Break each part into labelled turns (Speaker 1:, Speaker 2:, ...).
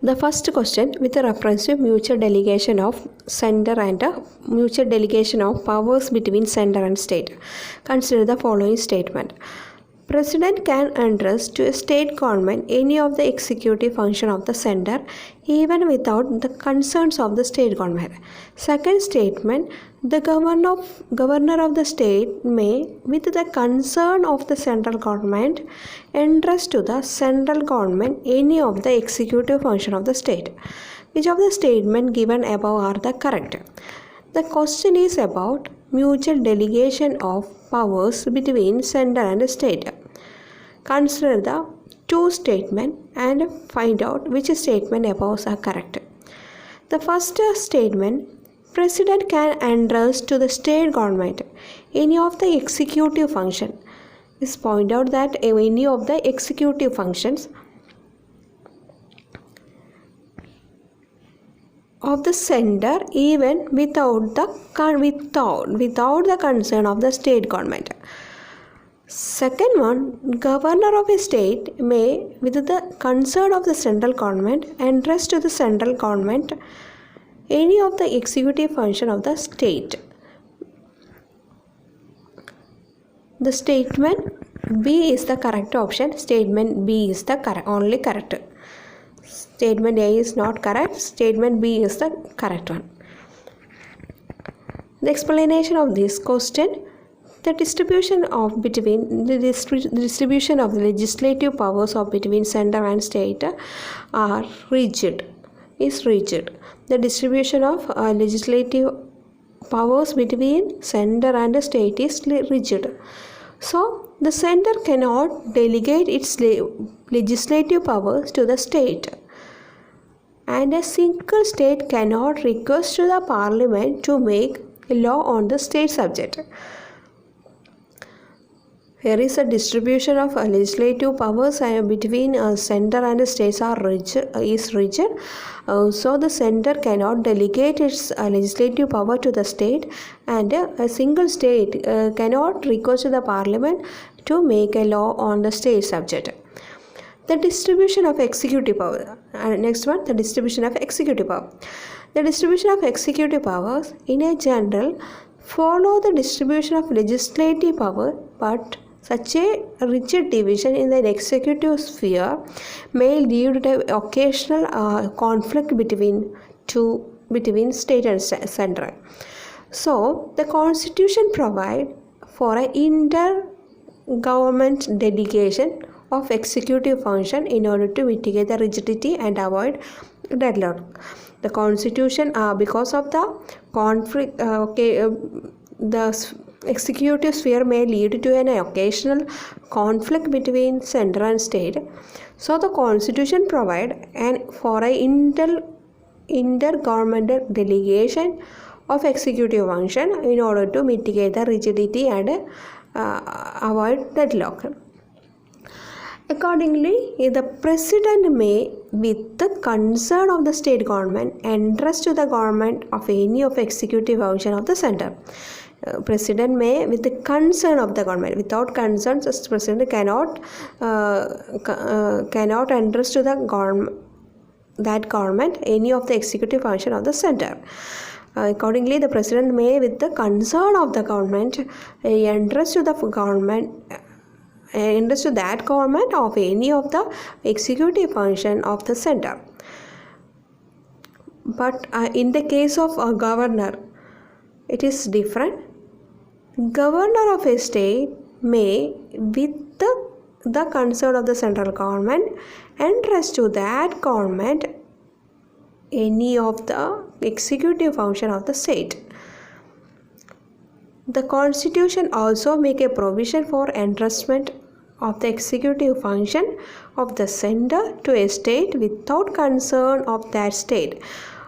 Speaker 1: The first question with reference to mutual delegation of center and mutual delegation of powers between center and state. Consider the following statement. President can entrust to a state government any of the executive function of the center even without the concerns of the state government. Second statement, the governor of the state may, with the concern of the central government, entrust to the central government any of the executive function of the state. Which of the statements given above are the correct? The question is about mutual delegation of powers between center and state. Consider the two statements and find out which statement above are correct. The first statement, President can entrust to the state government any of the executive function. This point out that any of the executive functions of the center even without the concern of the state government. Second one, governor of a state may, with the concern of the central government, entrust to the central government any of the executive function of the state. The statement B is the correct option. Statement B is the only correct. Statement A is not correct. Statement B is the correct one. The explanation of this question. The distribution of the legislative powers of between center and state are rigid. The distribution of legislative powers between center and state is rigid. So the center cannot delegate its legislative powers to the state, and a single state cannot request to the parliament to make a law on the state subject. Here is a distribution of legislative powers between center and states is rigid. So the center cannot delegate its legislative power to the state, and a single state cannot request to the parliament to make a law on the state subject. The distribution of executive power. Next one, the distribution of executive power. The distribution of executive powers in a general follow the distribution of legislative power, but such a rigid division in the executive sphere may lead to occasional conflict between state and central. So, the Constitution provides for an inter-government delegation of executive function in order to mitigate the rigidity and avoid deadlock. The Constitution, because of the conflict, the executive sphere may lead to an occasional conflict between center and state. So the Constitution provides for an intergovernmental delegation of executive function in order to mitigate the rigidity and avoid deadlock. Accordingly, the President may, with the concern of the state government, entrust to the government of any of executive function of the center. President may, with the concern of the government. Without concerns, the President cannot entrust to the government any of the executive function of the center. Accordingly, the President may, with the concern of the government, entrust to the government. Entrust to that government of any of the executive function of the center. But in the case of a governor, it is different. Governor of a state may, with the concern of the central government, entrust to that government any of the executive function of the state. The Constitution also make a provision for entrustment of the executive function of the center to a state without concern of that state.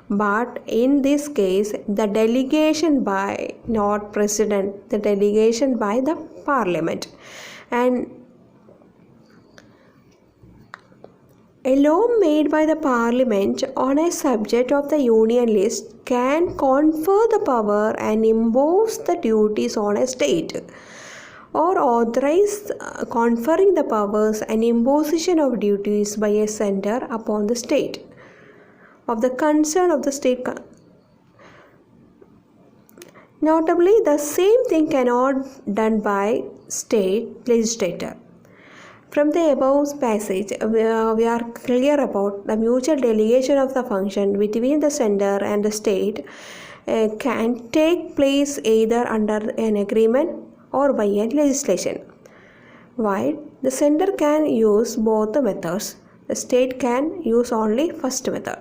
Speaker 1: But in this case, the delegation by not President, the delegation by the Parliament. And a law made by the Parliament on a subject of the Union list can confer the power and impose the duties on a state, or authorize conferring the powers and imposition of duties by a center upon the state. of the concern of the state. Notably, the same thing cannot done by state legislator. From the above passage, we are clear about the mutual delegation of the function between the center and the state can take place either under an agreement or by a legislation. While the center can use both the methods, the state can use only first method.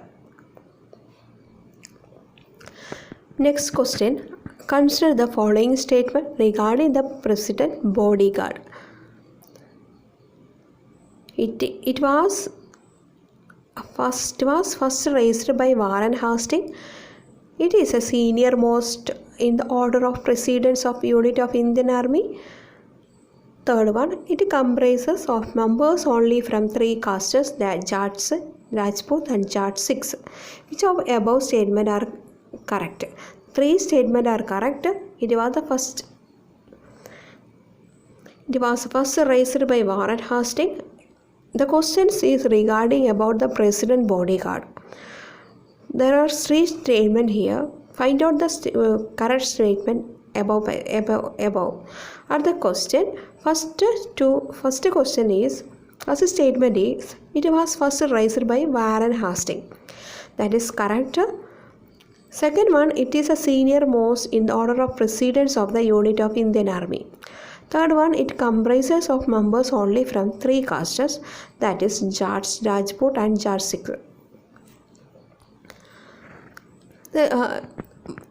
Speaker 1: Next question. Consider the following statement regarding the president bodyguard. It was first raised by Warren Hastings. It is a senior most in the order of precedence of unit of Indian Army. Third one, it comprises of members only from three castes, that Jats, Rajput and Jat Sikhs. Which of above statement are correct? Three statements are correct. It was first raised by Warren Hastings. The question is regarding about the president bodyguard. There are three statements here. Find out the correct statement above. Are the question. First question is, first statement is, it was first raised by Warren Hastings. That is correct. Second one, it is a senior most in the order of precedence of the unit of Indian Army. Third one, it comprises of members only from three castes, that is Jats, Rajput and Jat Sikh.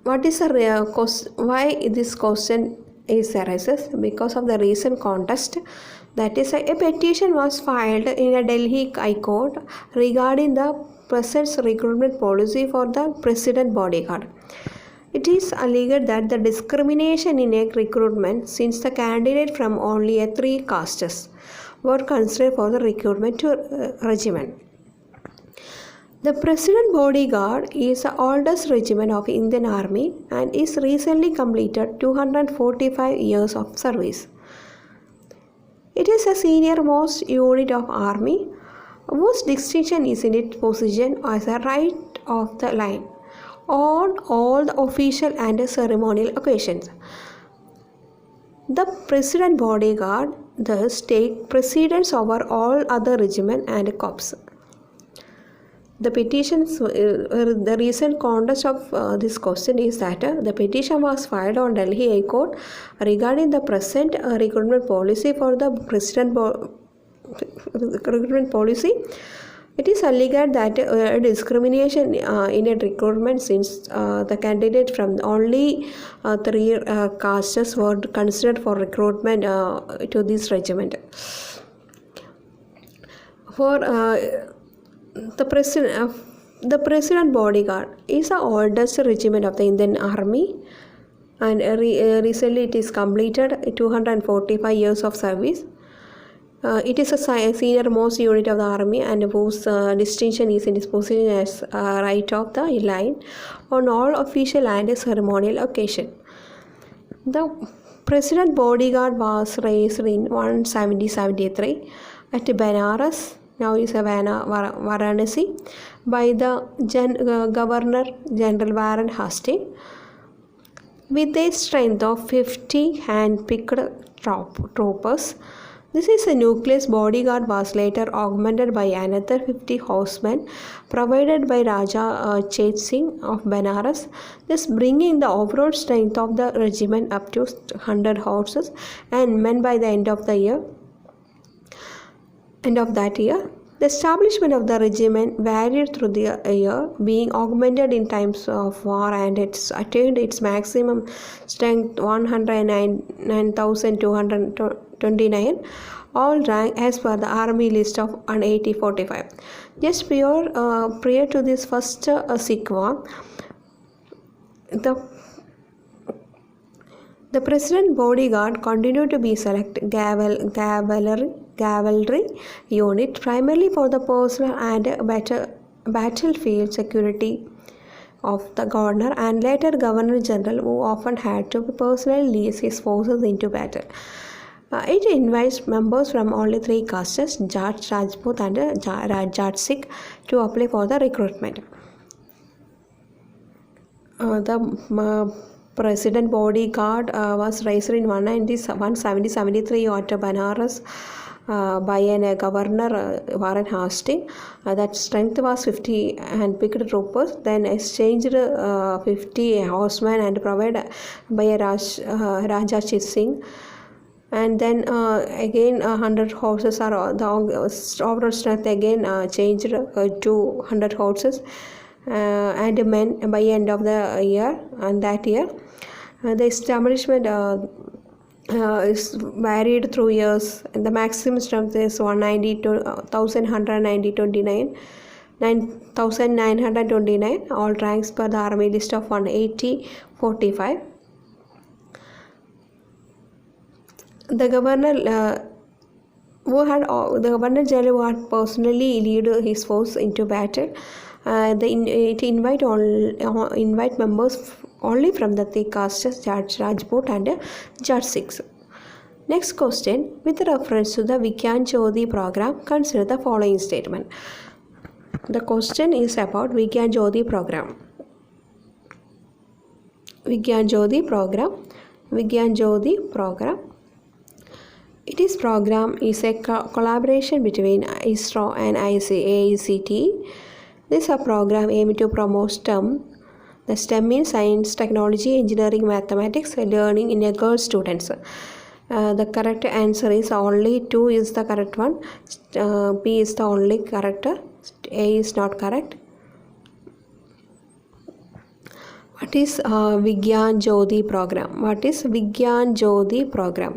Speaker 1: What is the why this question is arises? Because of the recent contest, that is a petition was filed in a Delhi High Court regarding the president's recruitment policy for the president bodyguard. It is alleged that the discrimination in a recruitment, since the candidate from only a three castes were considered for the recruitment to regiment. The President Bodyguard is the oldest regiment of Indian Army and is recently completed 245 years of service. It is a senior most unit of Army whose distinction is in its position as a right of the line on all the official and ceremonial occasions. The President Bodyguard thus take precedence over all other regiments and corps. The petitions, the recent contest of this question is that the petition was filed on Delhi High Court regarding the present recruitment policy for the President recruitment policy. It is alleged that discrimination in a recruitment, since the candidate from only three castes were considered for recruitment to this regiment. For the President Bodyguard is the oldest regiment of the Indian Army, and recently it is completed 245 years of service. It is a senior most unit of the army and whose distinction is in its position as right of the line on all official and ceremonial occasion. The President Bodyguard was raised in 1773 at Benares, now is Varanasi, by the Governor General Warren Hastings with a strength of 50 hand-picked troopers. This is a nucleus bodyguard was later augmented by another 50 horsemen provided by Raja Chet Singh of Benares, thus bringing the overall strength of the regiment up to 100 horses and men by the end of that year. The establishment of the regiment varied through the year, being augmented in times of war, and it's attained its maximum strength 109,229, all ranked as per the army list of 1845. Just prior to this first Sikh war, the President Bodyguard continued to be select cavalry unit primarily for the personal and battlefield security of the governor and later Governor General, who often had to personally lead his forces into battle. It invites members from only three castes, Jat, Rajput and Jat Sikh, to apply for the recruitment. The president bodyguard was raised in 170-73 at Banaras by a governor Warren Hastings. That strength was 50 handpicked troopers, then exchanged 50 horsemen and provided by a Raja Chit Singh. And then again 100 horses are the overall strength again changed to 100 horses and men by end of the year. And that year the establishment is varied through years, and the maximum strength is 190 to 1929, all ranks per the army list of 180-45. The governor general who had personally lead his force into battle. It invite members only from the thick castes Judge Rajput and Judge Sikhs. Next question, with reference to the Vigyan Jyoti program, consider the following statement. The question is about Vigyan Jyoti program. Vigyan Jyoti program. This program is a collaboration between ISRO and AICTE. This is a program aimed to promote STEM. The STEM means science, technology, engineering, mathematics, learning in a girl students. The correct answer is only 2 is the correct one. B is the only correct. A is not correct. What is Vigyan Jyoti program?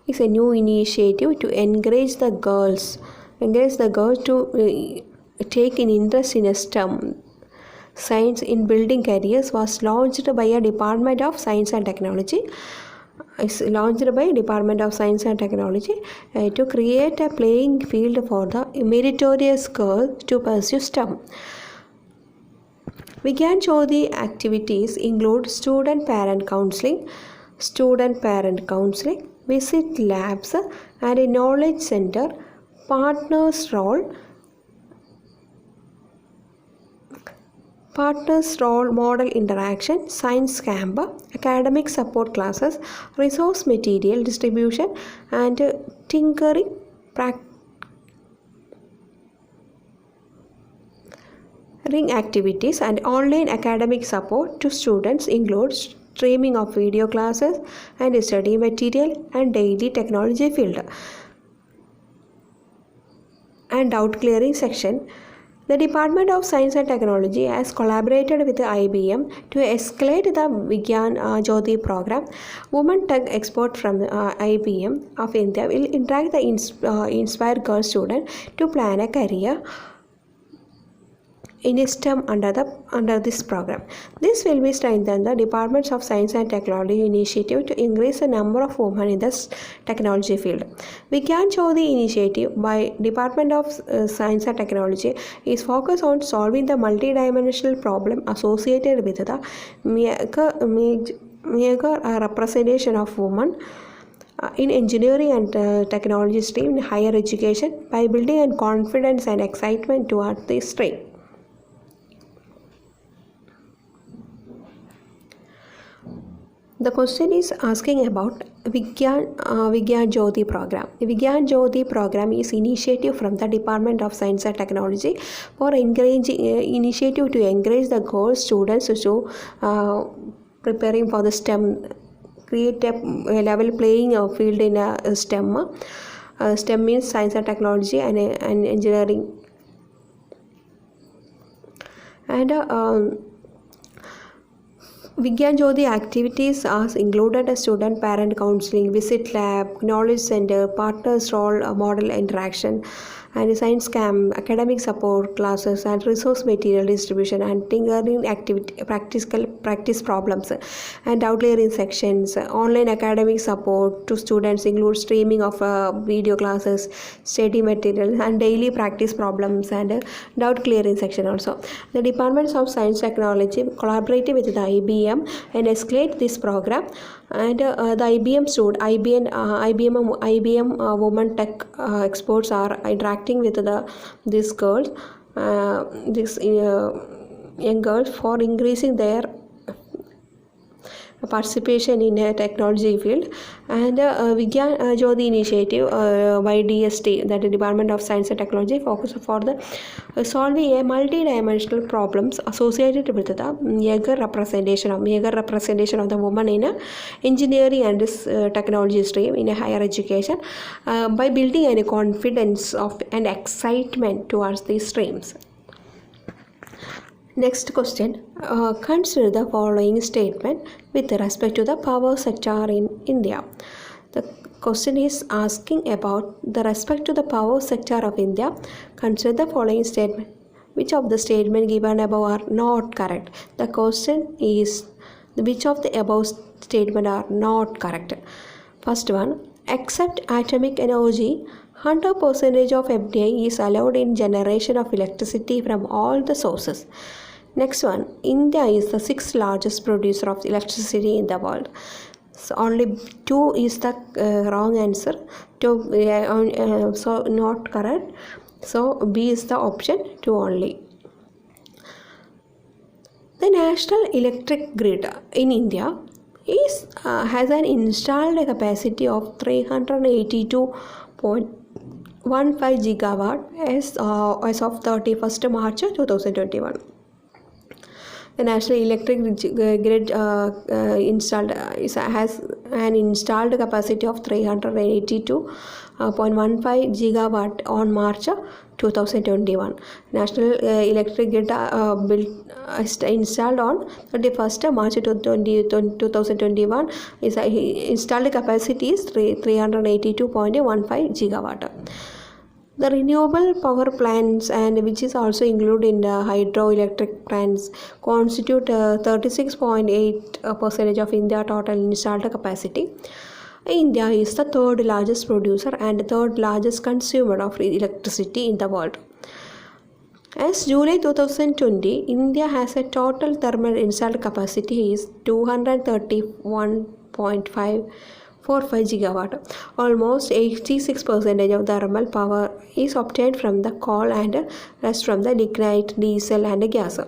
Speaker 1: It's a new initiative to encourage the girls to take an interest in STEM. Science in building careers was launched by a Department of Science and Technology. It's launched by Department of Science and Technology to create a playing field for the meritorious girls to pursue STEM. Vigyan Jyoti activities include student parent counseling, visit labs and a knowledge center, partners role model interaction, science camp, academic support classes, resource material distribution and tinkering activities, and online academic support to students include streaming of video classes and study material and daily technology field. And doubt clearing section. The Department of Science and Technology has collaborated with IBM to escalate the Vigyan Jyoti program. Women tech expert from IBM of India will interact the inspired girl student to plan a career in STEM under this program. This will be strengthen the Departments of Science and Technology initiative to increase the number of women in the technology field. Vigyan Jyoti initiative by Department of Science and Technology is focused on solving the multidimensional problem associated with the meager representation of women in engineering and technology stream in higher education by building confidence and excitement towards this stream. The question is asking about Vigyan Jyoti program. The Vigyan Jyoti program is initiative from the Department of Science and Technology for initiative to encourage the girl students to preparing for the STEM, create a level playing field in STEM. STEM means science and technology and engineering. And Vigyan Jyoti activities are included as student parent counseling, visit lab, knowledge center, partners role model interaction, and science camp, academic support classes, and resource material distribution, and tinkering activity, practice problems, and doubt clearing sections. Online academic support to students include streaming of video classes, study material, and daily practice problems, and doubt clearing section also. The Departments of Science Technology collaborated with the IBM and escalate this program. And the IBM women tech experts are interacting with these girls, young girls, for increasing their participation in a technology field, and Vigyan Jyoti initiative by DST, that is Department of Science and Technology, focus for the solving a multi-dimensional problems associated with the meager representation of the woman in a engineering and technology stream in a higher education by building a confidence of and excitement towards these streams. Next question, consider the following statement with respect to the power sector in India. The question is asking about the respect to the power sector of India. Consider the following statement. Which of the statements given above are not correct? The question is which of the above statements are not correct. First one, except atomic energy, 100% of FDI is allowed in generation of electricity from all the sources. Next one, India is the 6th largest producer of electricity in the world. So only 2 is the wrong answer. So not correct. So B is the option 2 only. The National Electric Grid in India has an installed capacity of 382.15 gigawatt as of 31st March 2021. The National Electric Grid has an installed capacity of 382.15 gigawatt on March 2021. National Electric Grid installed on 31st March 2021 is installed capacity is 382.15 gigawatt. The renewable power plants, and which is also included in the hydroelectric plants, constitute 36.8% of India total installed capacity. India is the 3rd largest producer and 3rd largest consumer of electricity in the world. As July 2020, India has a total thermal installed capacity is 231.545 gigawatt. Almost 86% of thermal power is obtained from the coal and rest from the lignite, diesel and gas.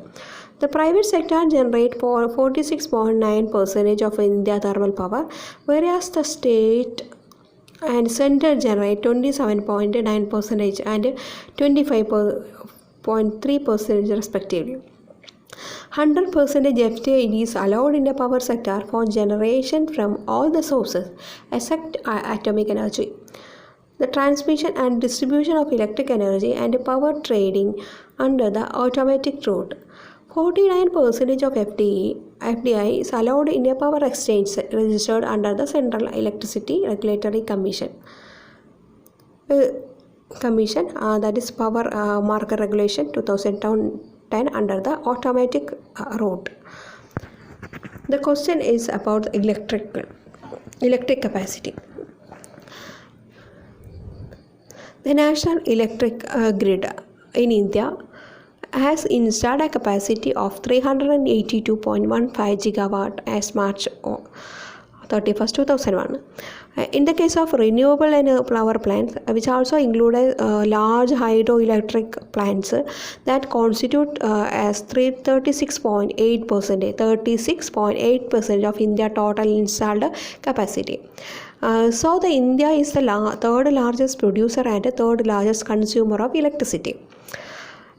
Speaker 1: The private sector generates 46.9% of India thermal power, whereas the state and center generate 27.9% and 25.3% respectively. 100% FDI is allowed in the power sector for generation from all the sources except atomic energy. The transmission and distribution of electric energy and power trading under the automatic route. 49% of FDI is allowed in a power exchange registered under the Central Electricity Regulatory Commission. That is Power Market Regulation 2010 under the automatic route. The question is about electric capacity. The National Electric Grid in India has installed a capacity of 382.15 gigawatt as March 31st, 2001. In the case of renewable and power plants, which also include large hydroelectric plants that constitute as 36.8% of India total installed capacity. So the India is the 3rd largest producer and 3rd largest consumer of electricity.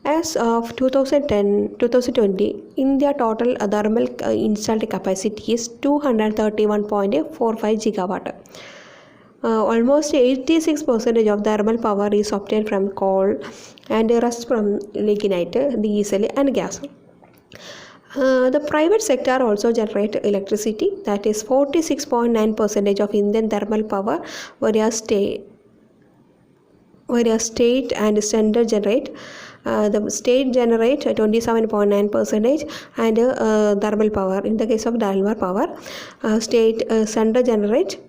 Speaker 1: As of 2020, India total thermal installed capacity is 231.45 gigawatt. Almost 86% of thermal power is obtained from coal and the rest from lignite, diesel and gas. The private sector also generates electricity, that is 46.9% of Indian thermal power, whereas state and center generate. The state generate 27.9% and thermal power. In the case of thermal power, state center generate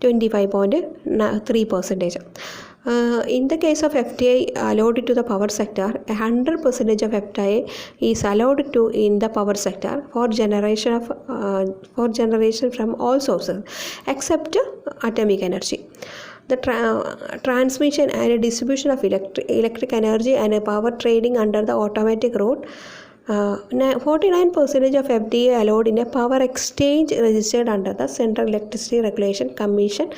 Speaker 1: 25.3%. In the case of FDI allowed to the power sector, 100% of FDI is allowed to in the power sector for generation from all sources except atomic energy. The transmission and distribution of electric energy and power trading under the automatic route 49% of FDA allowed in a power exchange registered under the Central Electricity Regulation Commission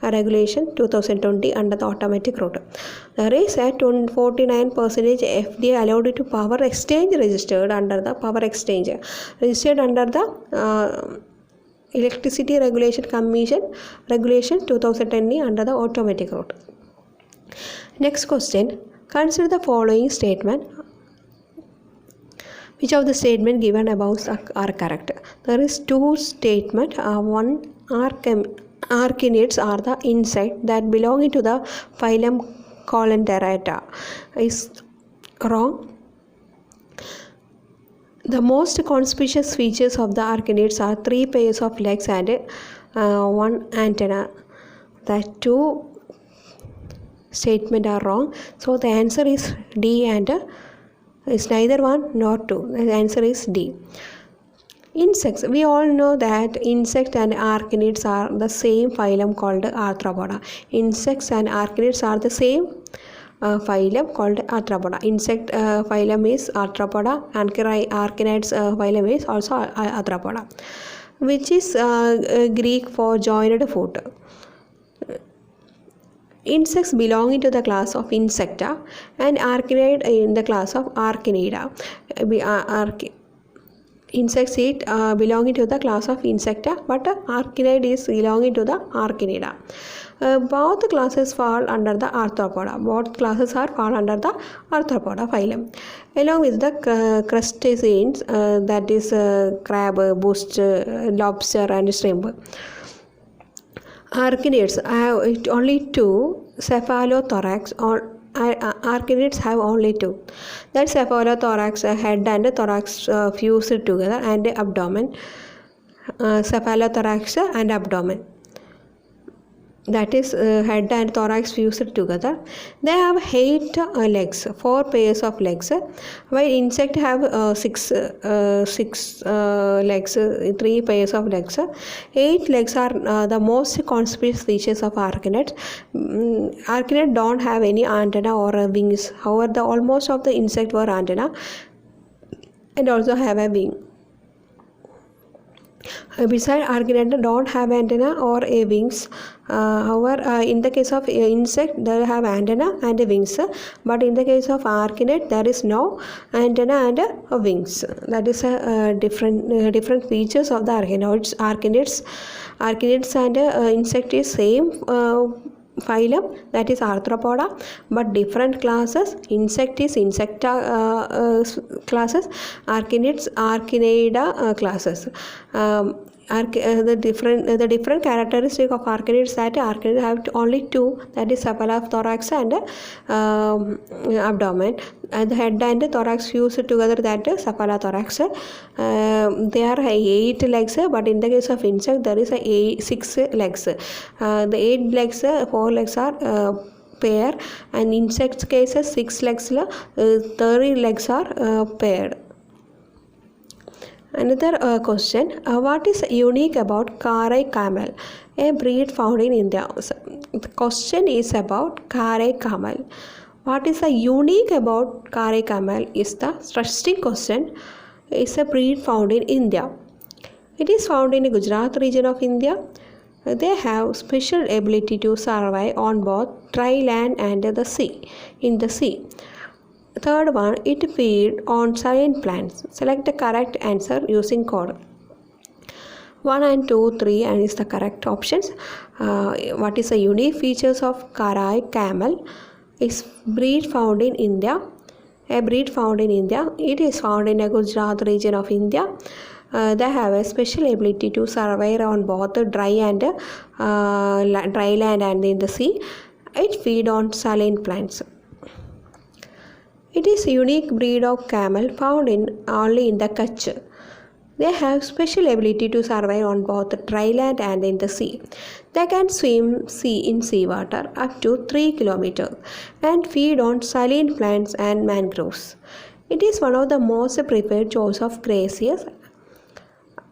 Speaker 1: Regulation 2020 under the automatic route. There is a 49% FDA allowed to power exchange registered under the power exchange registered under the Electricity Regulation Commission Regulation 2020 under the automatic route. Next question. Consider the following statement. Which of the statement given above are correct? There is two statement. One, arachnids are the insect that belong to the phylum Coelenterata is wrong. The most conspicuous features of the arachnids are 3 pairs of legs and 1 antenna. The two statement are wrong. So the answer is D and is neither one nor two. The answer is D. Insects. We all know that insects and arachnids are the same phylum called Arthropoda. Insects and arachnids are the same phylum called Arthropoda. Insect phylum is Arthropoda and arachnids phylum is also Arthropoda, which is Greek for joined foot. Insects belonging to the class of Insecta and arachnid in the class of Arachnida. Insects belonging to the class of Insecta, but arachnid is belonging to the Arachnida. Both classes fall under the Arthropoda. Both classes are fall under the Arthropoda phylum, along with the crustaceans, that is crab, boost, lobster, and shrimp. Arachnids have only two cephalothorax. Arachnids have only two. That cephalothorax, head and thorax fused together, and abdomen. Cephalothorax and abdomen. That is head and thorax fused together. They have 8 legs, 4 pairs of legs, while insect have 6 legs, 3 pairs of legs. 8 legs are the most conspicuous features of arachnids. Arachnids don't have any antenna or wings. However, almost of the insect were antenna and also have a wing. Besides, arachnids don't have antenna or a wings. However, in the case of insect, they have antenna and wings. But in the case of arachnid, there is no antenna and wings. That is different features of the arachnids. Arachnids and insect is same phylum, that is Arthropoda, but different classes. Insect is Insecta classes, arachnids Arachnida classes. The different characteristic of arachnids that arachnids have only two, that is cephalothorax and abdomen, and the head and thorax fused together, that is cephalothorax. There are 8 legs, but in the case of insect there is 6 legs. The 8 legs, 4 legs are pair, and insects cases 6 legs, 30 legs are paired. Another question, what is unique about Karai camel, a breed found in India? The question is about Karai camel. What is unique about Karai camel is the interesting question. It's a breed found in India. It is found in the Gujarat region of India. They have special ability to survive on both dry land and the sea. In the sea. Third one, it feeds on saline plants. Select the correct answer using code. 1 and 2, 3 and is the correct options. What is the unique features of Karai camel? Is breed found in India. A breed found in India. It is found in the Gujarat region of India. They have a special ability to survive on both dry and dry land and in the sea. It feeds on saline plants. It is a unique breed of camel found only in the Kutch. They have special ability to survive on both dry land and in the sea. They can swim in seawater up to 3 kilometers and feed on saline plants and mangroves. It is one of the most preferred choice of graziers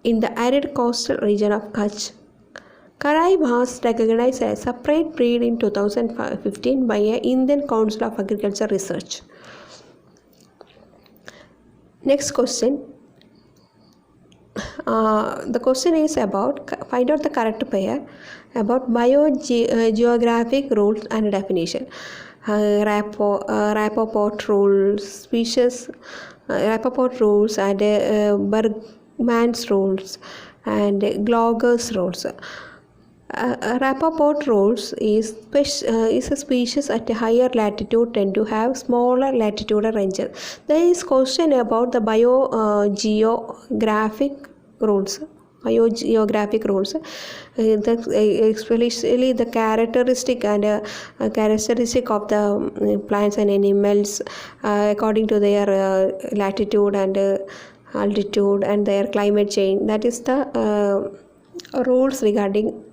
Speaker 1: in the arid coastal region of Kutch. Karai was recognized as a separate breed in 2015 by the Indian Council of Agriculture Research. Next question. The question is about find out the correct pair about biogeographic rules and definition. Rappaport rules, Rappaport rules and Bergman's rules and Glogger's rules. Rappaport rules is a species at a higher latitude tend to have smaller latitudinal ranges. There is question about the biogeographic rules. Especially the characteristic of the plants and animals according to their latitude and altitude and their climate change. That is the rules regarding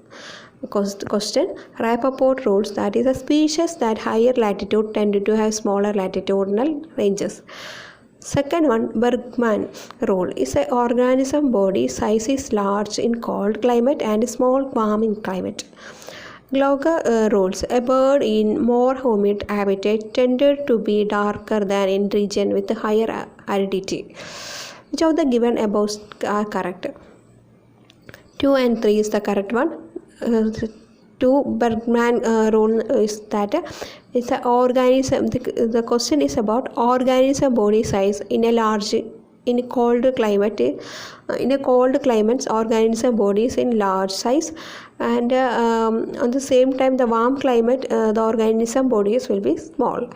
Speaker 1: question. Rappaport rules, that is a species that higher latitude tend to have smaller latitudinal ranges. Second one, Bergman rule is an organism body size is large in cold climate and small warm in climate. Glogger rules, a bird in more humid habitat tended to be darker than in region with higher aridity. Which of the given above are correct? 2 and 3 is the correct one. 2 Bergman rule is that it's an organism. The question is about organism body size in a cold climate. In a cold climate, organism body is in large size, and on the same time, the warm climate, the organism bodies will be small.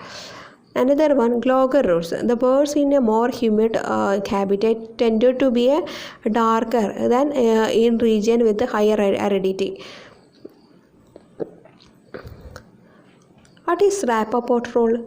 Speaker 1: Another one, Glogger rules. The birds in a more humid habitat tended to be darker than in region with higher aridity. What is Rappaport rule?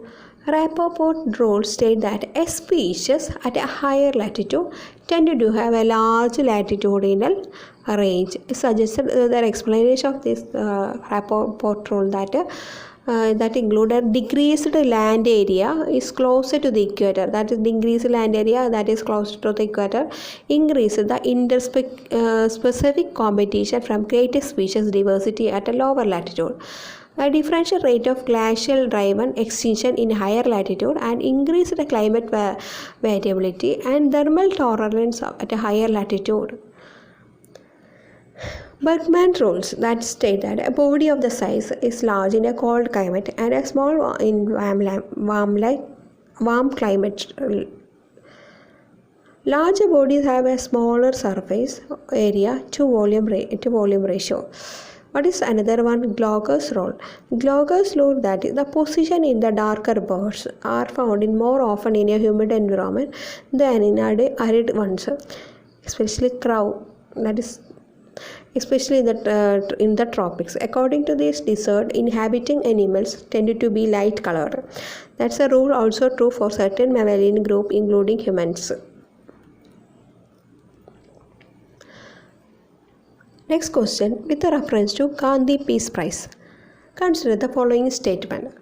Speaker 1: Rappaport rule state that a species at a higher latitude tend to have a large latitudinal range. It suggested the explanation of this Rappaport rule that included decreased land area is closer to the equator. That is, the increased land area that is closer to the equator increases the interspecific competition from greater species diversity at a lower latitude. A differential rate of glacial driven extinction in higher latitude and increased climate variability and thermal tolerance at a higher latitude. Bergman rules that state that a body of the size is large in a cold climate and a small in warm climate. Larger bodies have a smaller surface area to volume ratio. What is another one? Glogger's rule. Glogger's rule that the position in the darker birds are found in more often in a humid environment than in arid ones, especially crow. That is especially in the tropics. According to this, desert inhabiting animals tended to be light colored. That's a rule also true for certain mammalian group, including humans. Next question, with a reference to Gandhi Peace Prize. Consider the following statement.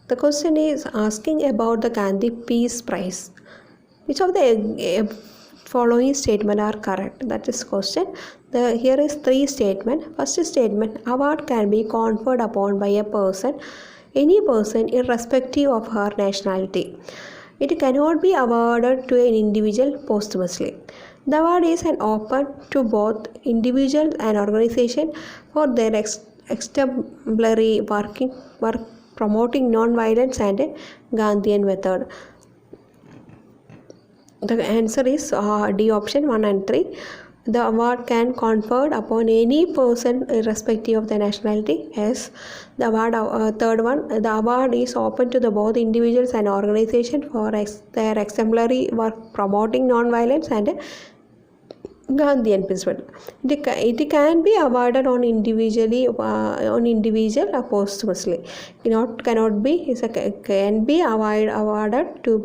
Speaker 1: The question is asking about the Gandhi Peace Prize. Which of the following statements are correct? That is question. Here is 3 statements. First statement, award can be conferred upon by a person, any person irrespective of her nationality. It cannot be awarded to an individual posthumously. The award is open to both individuals and organizations for their exemplary work promoting non-violence and Gandhian method. The answer is D option 1 and 3. The award can conferred upon any person irrespective of the nationality. Yes. The award third one, the award is open to both individuals and organizations for their exemplary work promoting non-violence and Gandhian principle. It can be awarded on individual or posthumously. Cannot be. Can be awarded to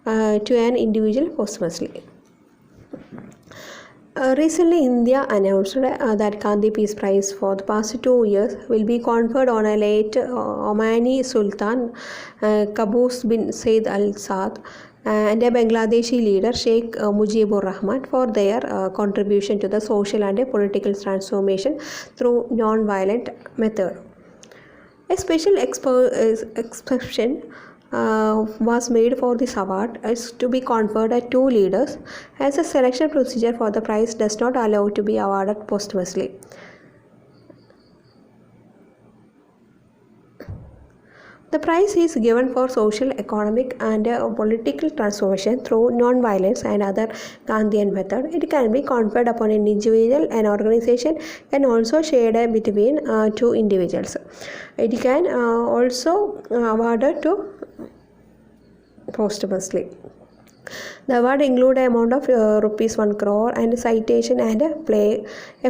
Speaker 1: an individual posthumously. Recently, India announced that Gandhi Peace Prize for the past 2 years will be conferred on a late Omani Sultan Qaboos bin Said Al Saad and a Bangladeshi leader Sheikh Mujibur Rahman for their contribution to the social and political transformation through non-violent method. A special exception was made for this award is to be conferred at two leaders, as the selection procedure for the prize does not allow to be awarded posthumously. The prize is given for social, economic, and political transformation through non-violence and other Gandhian method. It can be conferred upon an individual. An organization can also share between two individuals. It can also awarded to posthumously. The award include an amount of rupees 1 crore and a citation and a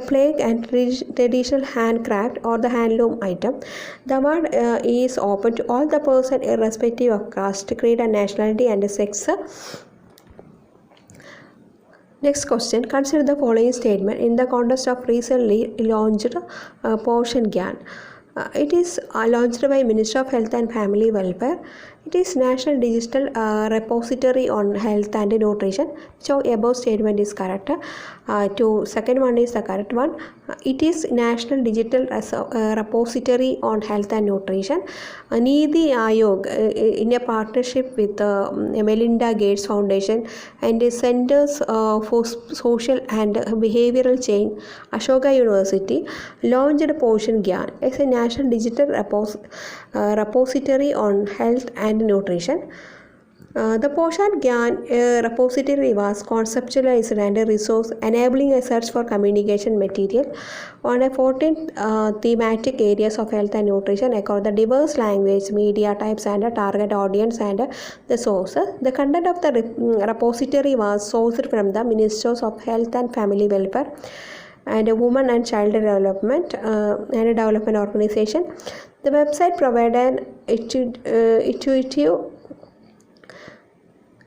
Speaker 1: plaque and traditional handcraft or the handloom item. The award is open to all the person irrespective of caste, creed, and nationality and sex. Next question. Consider the following statement in the context of recently launched Poshan Gyan. It is launched by Ministry of Health and Family Welfare. It is National Digital Repository on Health and Nutrition. So above statement is correct. Second one is the correct one. It is National Digital Repository on Health and Nutrition. Niti Aayog in a partnership with Melinda Gates Foundation and the Centers for Social and Behavioral Change, Ashoka University, launched Poshan Gyan as a National Digital Repository on Health and Nutrition. The Poshan Gyan repository was conceptualized and a resource enabling a search for communication material on 14 thematic areas of health and nutrition across the diverse language, media types, and target audience and the sources. The content of the repository was sourced from the Ministries of Health and Family Welfare and Women and Child Development and a Development Organization. The website provided an intuitive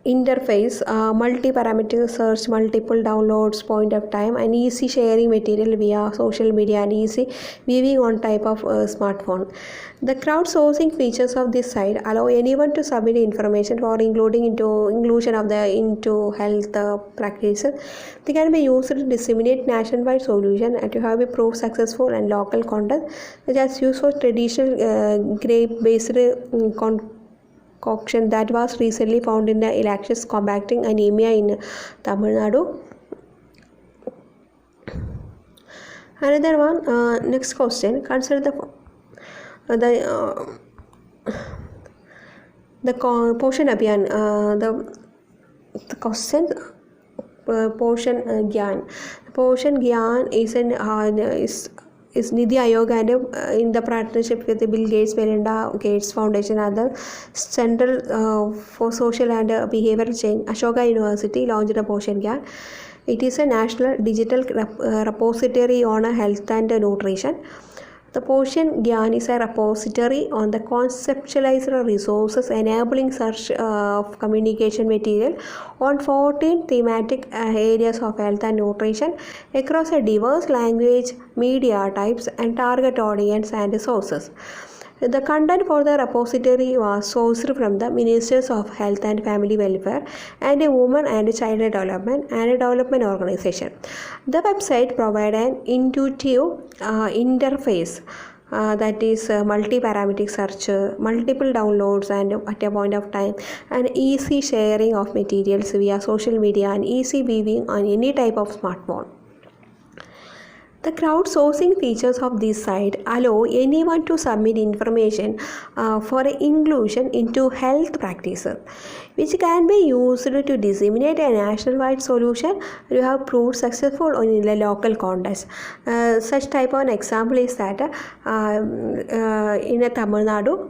Speaker 1: interface, multi-parameter search, multiple downloads, point of time, and easy sharing material via social media and easy viewing on type of smartphone. The crowdsourcing features of this site allow anyone to submit information for inclusion of the into health practices. They can be used to disseminate nationwide solution and to have a proof successful and local content, such as use for traditional grape-based concoction that was recently found in the elections combating anemia in Tamil Nadu. Another one, next question. Consider the Poshan Abhiyan. The question Poshan Gyan. Poshan Gyan is Niti Aayog and in the partnership with the Bill Gates, Melinda Gates Foundation and the Center for Social and Behavioral Change, Ashoka University, launched the Poshan Gyan. It is a national digital repository on health and nutrition. The Poshan Gyan is a repository on the conceptualized resources enabling search of communication material on 14 thematic areas of health and nutrition across a diverse language, media types, and target audience and sources. The content for the repository was sourced from the Ministries of Health and Family Welfare and a Women and Child Development and a Development Organization. The website provides an intuitive interface that is multi-parametric search, multiple downloads and at a point of time, and easy sharing of materials via social media and easy viewing on any type of smartphone. The crowdsourcing features of this site allow anyone to submit information for inclusion into health practices, which can be used to disseminate a nationwide solution to have proved successful in the local context. Such type of an example is that in Tamil Nadu,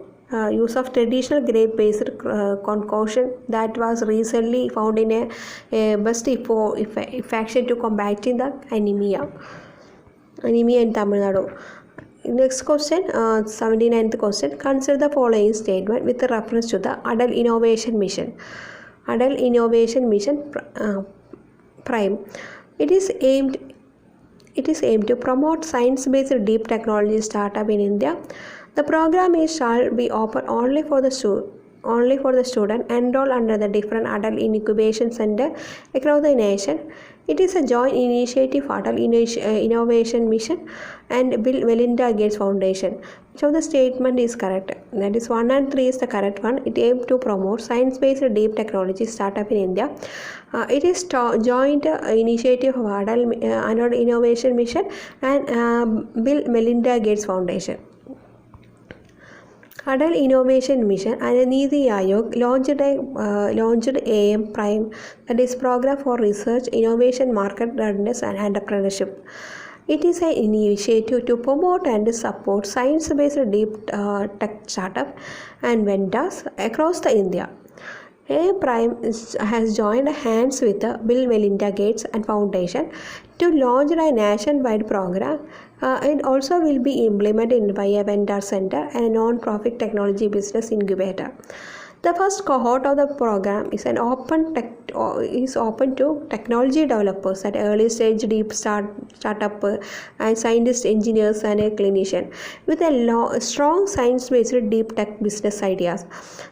Speaker 1: use of traditional grape-based concoction that was recently found in a best effect to combating the anemia in Tamil Nadu. Next question, 79th question. Consider the following statement with reference to the Adult Innovation Mission. Adult Innovation Mission Prime. It is aimed to promote science-based deep technology startup in India. The program shall be open only for the student enrolled under the different adult incubation center across the nation. It is a joint initiative of Adult Innovation Mission and Bill Melinda Gates Foundation. Which of the statement is correct? That is 1 and 3 is the correct one. It aims to promote science-based deep technology startup in India. It is joint initiative of Adult Innovation Mission and Bill Melinda Gates Foundation. Adult Innovation Mission and Niti Aayog launched AM Prime, that is Program for Research, Innovation, Market Readiness and Entrepreneurship. It is an initiative to promote and support science-based deep tech startup and vendors across the India. AM Prime has joined hands with the Bill Melinda Gates and Foundation to launch a nationwide program. It also will be implemented by a vendor center and a non-profit technology business incubator. The first cohort of the program is open to technology developers at early stage deep startup and scientists, engineers and a clinician with a strong science-based deep tech business ideas.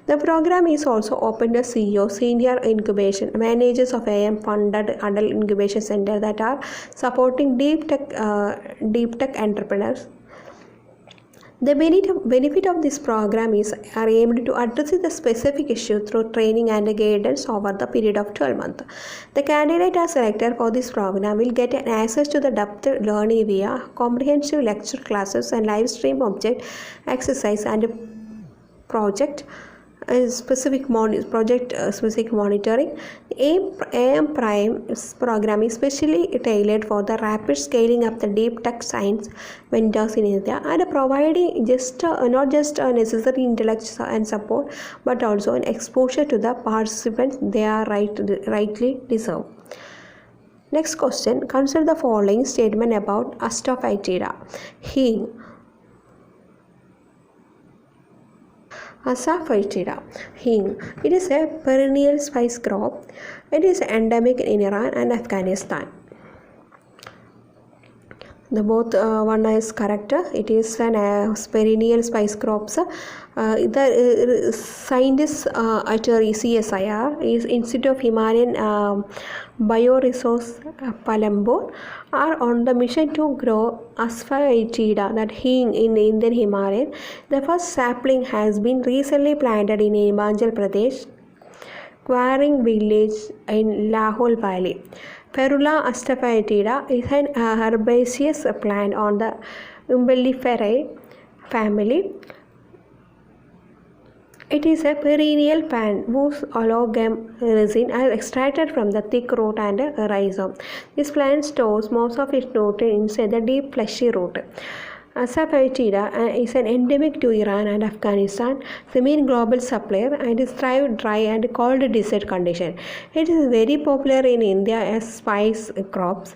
Speaker 1: The program is also open to CEOs, senior incubation managers of AM funded adult incubation center that are supporting deep tech entrepreneurs. The benefit of this program are aimed to address the specific issue through training and guidance over the period of 12 months. The candidate are selected for this program will get access to the depth learning via comprehensive lecture classes and live stream object exercise and project specific monitoring. AM Prime program is specially tailored for the rapid scaling up the deep tech science vendors in India and providing not just a necessary intellect and support but also an exposure to the participants they are rightly deserve. Next question, consider the following statement about Asafoetida. Asafoetida, hing. It is a perennial spice crop. It is endemic in Iran and Afghanistan. The both one is correct. It is an perennial spice crops. The scientists at CSIR is Institute of Himalayan Bioresource Palembur are on the mission to grow Asafoetida, that hing, in the Indian Himalayan. The first sapling has been recently planted in Himachal Pradesh, Quaring village in Lahaul Valley. Ferula asafoetida is an herbaceous plant on the Umbelliferae family. It is a perennial plant whose oligocene resin is extracted from the thick root and rhizome. This plant stores most of its nutrients inside the deep fleshy root. Asafoetida is an endemic to Iran and Afghanistan, the main global supplier, and is thrive dry and cold desert condition. It is very popular in India as spice crops.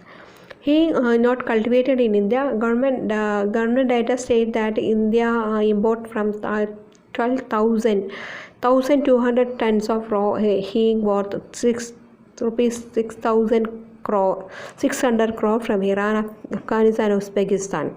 Speaker 1: Not cultivated in India. Government data state that India import from 1,200 tons of raw hing worth ₹6,600 crore from Iran, Afghanistan, and Uzbekistan.